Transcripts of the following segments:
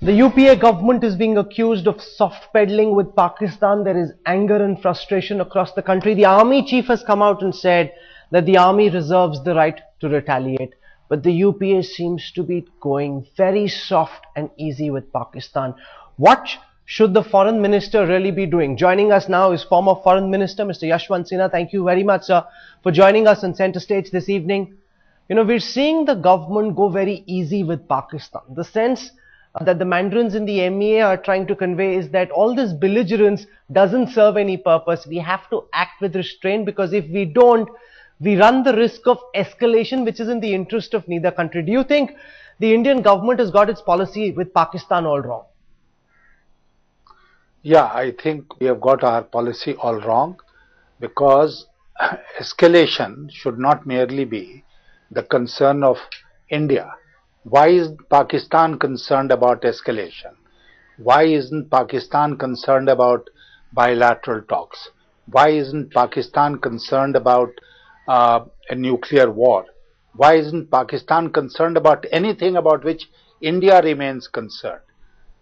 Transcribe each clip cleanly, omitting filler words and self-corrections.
The UPA government is being accused of soft peddling with Pakistan. There is anger and frustration across the country. The army chief has come out and said that the army reserves the right to retaliate. But the UPA seems to be going very soft and easy with Pakistan. What should the foreign minister really be doing? Joining us now is former foreign minister, Mr. Yashwant Sinha. Thank you very much, sir, for joining us on Center Stage this evening. You know, we're seeing the government go very easy with Pakistan. The sense that the mandarins in the MEA are trying to convey is that all this belligerence doesn't serve any purpose. We have to act with restraint, because if we don't, we run the risk of escalation, which is in the interest of neither country. Do you think the Indian government has got its policy with Pakistan all wrong? Yeah, I think we have got our policy all wrong, because escalation should not merely be the concern of India. Why is Pakistan concerned about escalation? Why isn't Pakistan concerned about bilateral talks? Why isn't Pakistan concerned about a nuclear war? Why isn't Pakistan concerned about anything about which India remains concerned?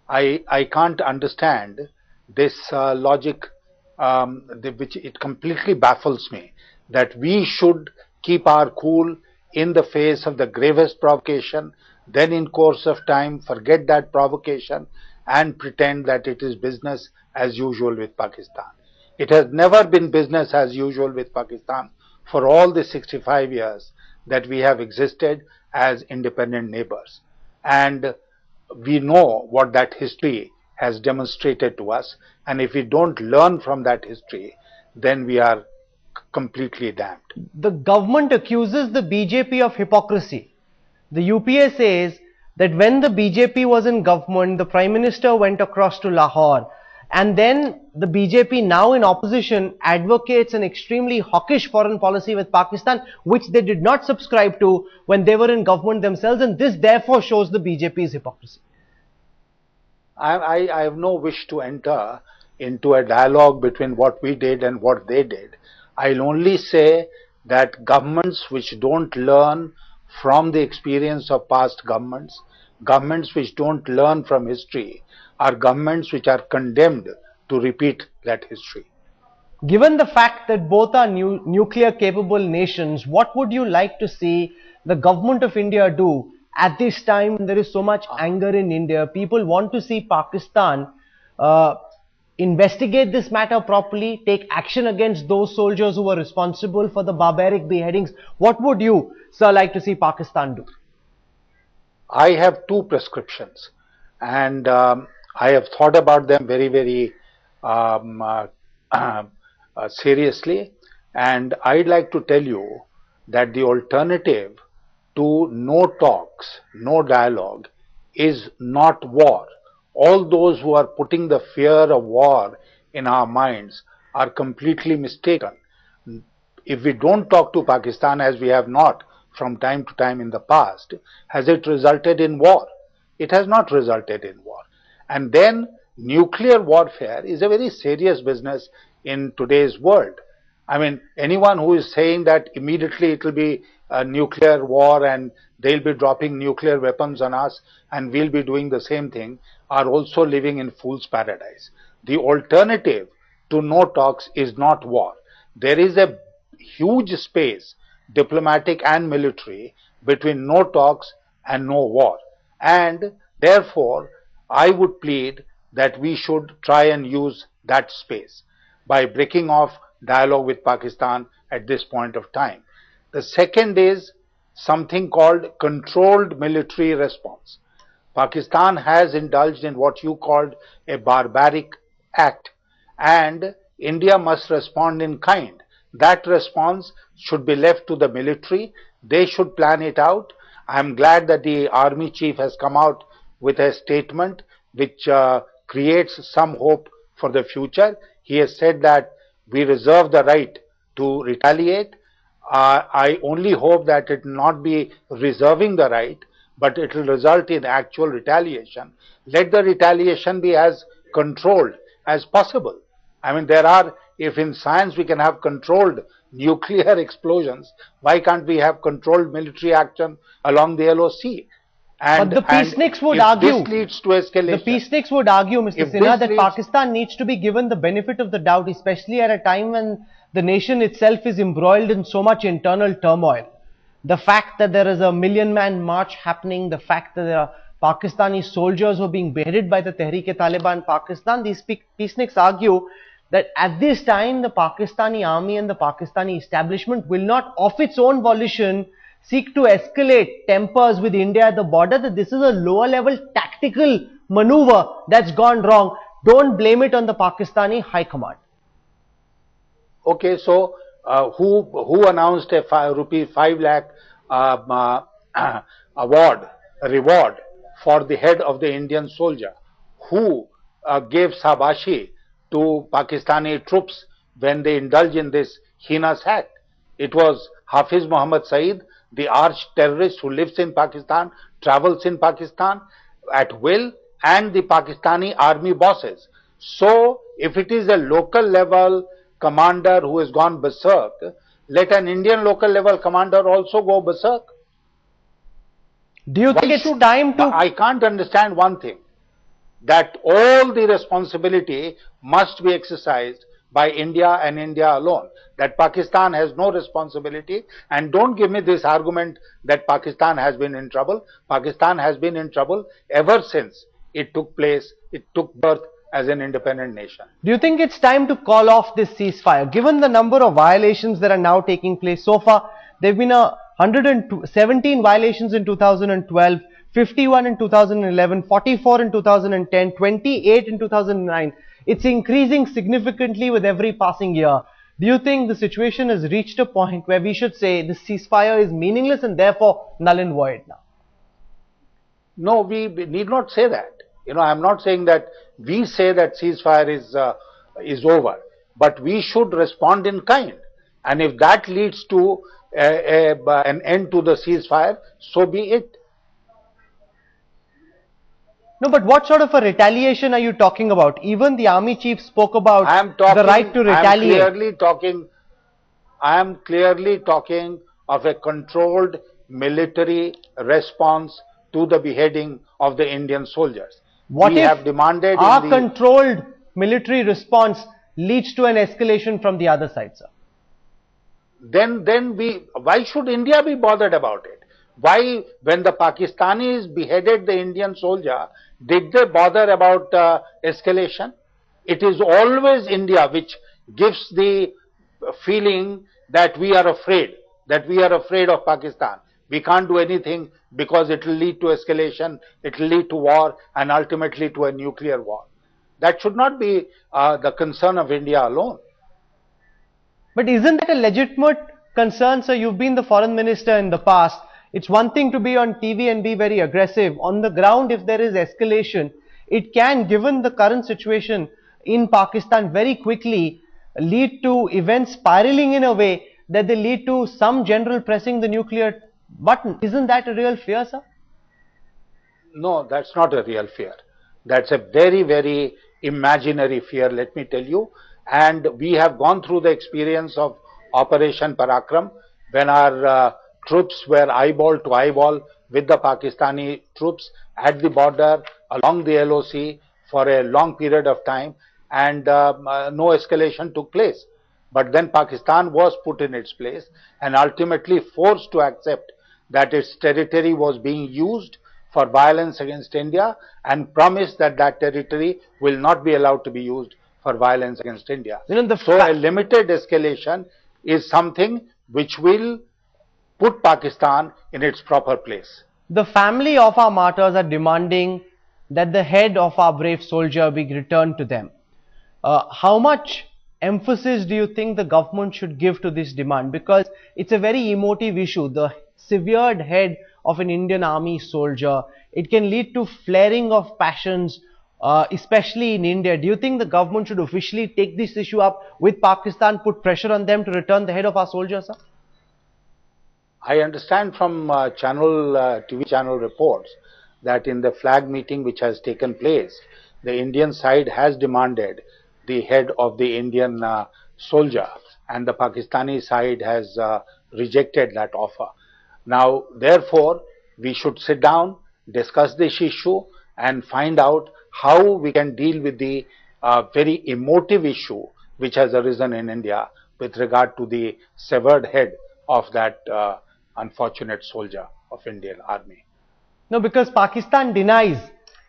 I can't understand this logic, which it completely baffles me, that we should keep our cool in the face of the gravest provocation, then in course of time forget that provocation and pretend that it is business as usual with Pakistan. It has never been business as usual with Pakistan for all the 65 years that we have existed as independent neighbors. And we know what that history has demonstrated to us, and if we don't learn from that history, then we are completely damned. The government accuses the BJP of hypocrisy. The UPA says that when the BJP was in government, the Prime Minister went across to Lahore, and then the BJP, now in opposition, advocates an extremely hawkish foreign policy with Pakistan, which they did not subscribe to when they were in government themselves, and this therefore shows the BJP's hypocrisy. I have no wish to enter into a dialogue between what we did and what they did. I'll only say that governments which don't learn from the experience of past governments, governments which don't learn from history, are governments which are condemned to repeat that history. Given the fact that both are nuclear capable nations, what would you like to see the government of India do at this time when there is so much anger in India? People want to see Pakistan investigate this matter properly, take action against those soldiers who were responsible for the barbaric beheadings. What would you, sir, like to see Pakistan do? I have two prescriptions, and I have thought about them very, very seriously, and I'd like to tell you that the alternative to no talks, no dialogue, is not war. All those who are putting the fear of war in our minds are completely mistaken. If we don't talk to Pakistan, as we have not from time to time in the past, has it resulted in war? It has not resulted in war. And then nuclear warfare is a very serious business in today's world. I mean, anyone who is saying that immediately it will be a nuclear war and they'll be dropping nuclear weapons on us and we'll be doing the same thing are also living in fool's paradise. The alternative to no talks is not war. There is a huge space, diplomatic and military, between no talks and no war. And therefore, I would plead that we should try and use that space by breaking off dialogue with Pakistan at this point of time. The second is something called controlled military response. Pakistan has indulged in what you called a barbaric act, and India must respond in kind. That response should be left to the military. They should plan it out. I am glad that the army chief has come out with a statement which creates some hope for the future. He has said that we reserve the right to retaliate. I only hope that it will not be reserving the right, but it will result in actual retaliation. Let the retaliation be as controlled as possible. I mean, if in science we can have controlled nuclear explosions, why can't we have controlled military action along the LOC? But the And peaceniks would if argue, this leads to escalation, the peaceniks would argue, Mr. if Sinha, this that leads, Pakistan needs to be given the benefit of the doubt, especially at a time when the nation itself is embroiled in so much internal turmoil. The fact that there is a million-man march happening, the fact that there are Pakistani soldiers who are being beheaded by the Tehreek-e-Taliban Pakistan, these peaceniks argue that at this time the Pakistani army and the Pakistani establishment will not of its own volition seek to escalate tempers with India at the border, that this is a lower level tactical maneuver that's gone wrong. Don't blame it on the Pakistani High Command. okay, so who announced a rupee 5 lakh reward for the head of the Indian soldier? Who gave sabashi to Pakistani troops when they indulge in this heinous act? It was Hafiz Muhammad Saeed, the arch terrorist who lives in Pakistan, travels in Pakistan at will, and the Pakistani army bosses. So, if it is a local level commander who has gone berserk, let an Indian local level commander also go berserk. Do you think it's time to... I can't understand one thing, that all the responsibility must be exercised by India and India alone, that Pakistan has no responsibility. And don't give me this argument that Pakistan has been in trouble. Pakistan has been in trouble ever since it took birth as an independent nation. Do you think it's time to call off this ceasefire? Given the number of violations that are now taking place so far, there have been 117 violations in 2012, 51 in 2011, 44 in 2010, 28 in 2009. It's increasing significantly with every passing year. Do you think the situation has reached a point where we should say this ceasefire is meaningless and therefore null and void now? No, we need not say that. I'm not saying that we say that ceasefire is over, but we should respond in kind. And if that leads to an end to the ceasefire, so be it. No, but what sort of a retaliation are you talking about? Even the army chief spoke about the right to retaliate. I am clearly talking of a controlled military response to the beheading of the Indian soldiers. What we if have demanded our controlled military response leads to an escalation from the other side, sir? Then why should India be bothered about it? Why, when the Pakistanis beheaded the Indian soldier, did they bother about escalation? It is always India which gives the feeling that we are afraid of Pakistan. We can't do anything because it will lead to escalation, it will lead to war, and ultimately to a nuclear war. That should not be the concern of India alone. But isn't that a legitimate concern, sir? You've been the foreign minister in the past. It's one thing to be on TV and be very aggressive. On the ground, if there is escalation, it can, given the current situation in Pakistan, very quickly lead to events spiraling in a way that they lead to some general pressing the nuclear button. Isn't that a real fear, sir? No, that's not a real fear. That's a very, very imaginary fear, let me tell you. And we have gone through the experience of Operation Parakram, when our troops were eyeball to eyeball with the Pakistani troops at the border along the LOC for a long period of time, and no escalation took place. But then Pakistan was put in its place and ultimately forced to accept that its territory was being used for violence against India, and promised that that territory will not be allowed to be used for violence against India. So a limited escalation is something which will put Pakistan in its proper place. The family of our martyrs are demanding that the head of our brave soldier be returned to them. How much emphasis do you think the government should give to this demand? Because it's a very emotive issue. The severed head of an Indian army soldier, it can lead to flaring of passions, especially in India. Do you think the government should officially take this issue up with Pakistan, put pressure on them to return the head of our soldier, sir? I understand from TV channel reports that in the flag meeting which has taken place, the Indian side has demanded the head of the Indian soldier, and the Pakistani side has rejected that offer. Now, therefore, we should sit down discuss this issue and find out how we can deal with the very emotive issue which has arisen in India with regard to the severed head of that unfortunate soldier of Indian Army. No, because Pakistan denies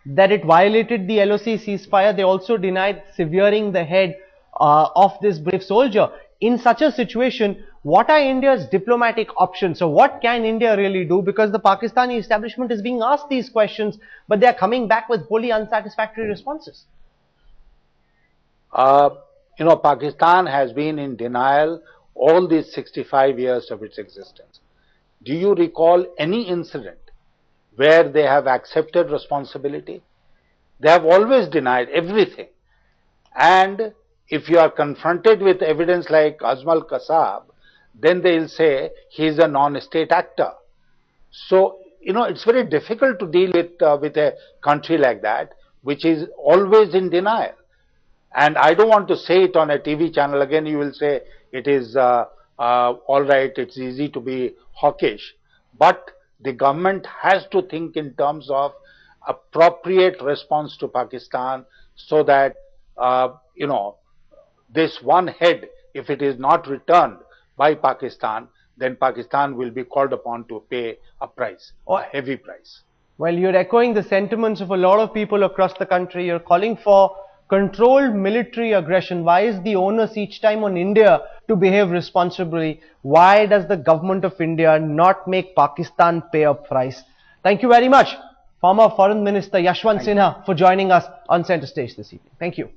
that it violated the LOC ceasefire. They also denied severing the head of this brave soldier. In such a situation, what are India's diplomatic options? So what can India really do? Because the Pakistani establishment is being asked these questions, but they are coming back with wholly unsatisfactory responses. Pakistan has been in denial all these 65 years of its existence. Do you recall any incident where they have accepted responsibility? They have always denied everything. And if you are confronted with evidence like Azmal Kasab, then they will say he is a non-state actor. So, it's very difficult to deal with a country like that, which is always in denial. And I don't want to say it on a TV channel. Again, you will say it is all right, it's easy to be hawkish. But the government has to think in terms of appropriate response to Pakistan so that, this one head, if it is not returned by Pakistan, then Pakistan will be called upon to pay a price, a heavy price. Well, you're echoing the sentiments of a lot of people across the country. You're calling for controlled military aggression. Why is the onus each time on India to behave responsibly? Why does the government of India not make Pakistan pay a price? Thank you very much, former Foreign Minister Yashwant Sinha, for joining us on Center Stage this evening. Thank you.